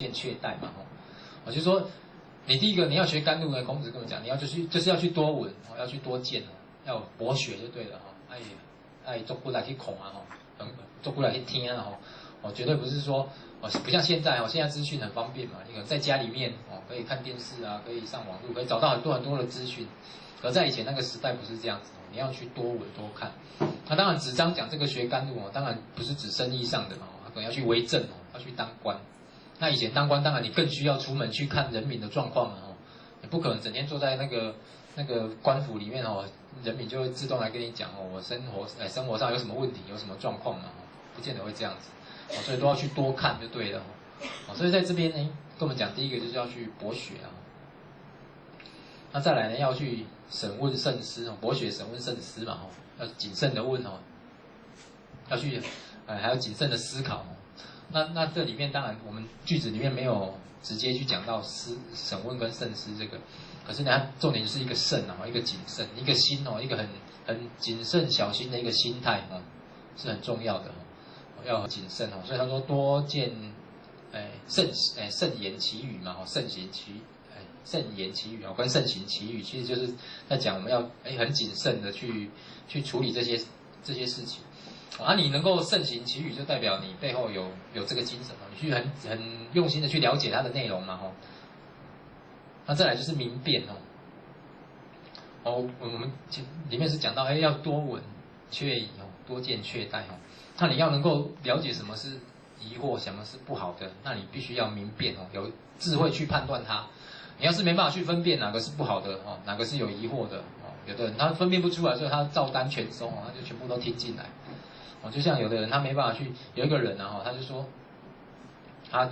见确代嘛，我就说你第一个你要学甘露呢，孔子跟我讲，你要就是要去多闻，要去多见，要博学就对了哈，爱做过来去孔啊哈，做过来去听啊哈，绝对不是说不像现在现在资讯很方便嘛，你可能在家里面可以看电视啊，可以上网络，可以找到很多的资讯，而在以前那个时代不是这样子，你要去多闻多看。那当然子张讲这个学甘露当然不是指生意上的他可能要去为政要去当官。那以前当官，当然你更需要出门去看人民的状况你不可能整天坐在那个官府里面人民就会自动来跟你讲我生活上有什么问题，有什么状况不见得会这样子所以都要去多看就对了所以在这边呢，跟我们讲第一个就是要去博学那再来呢要去审问慎思博学审问慎思嘛要谨慎的问要去还要谨慎的思考那这里面当然我们句子里面没有直接去讲到审问跟慎思这个，可是呢重点就是一个慎一个谨慎，一个心一个很谨慎小心的一个心态是很重要的要谨慎所以他说多见慎言其语嘛慎言其语跟慎行其语，其实就是在讲我们要很谨慎的去处理这些事情你能够慎行其语，就代表你背后有这个精神你去很用心的去了解它的内容嘛那再来就是明辨我们里面是讲到要多闻确疑多见确代那你要能够了解什么是疑惑，什么是不好的，那你必须要明辨有智慧去判断它。你要是没办法去分辨哪个是不好的哪个是有疑惑的有的人他分辨不出来，所以他照单全收他就全部都听进来就像有的人他没办法去，有一个人他就说他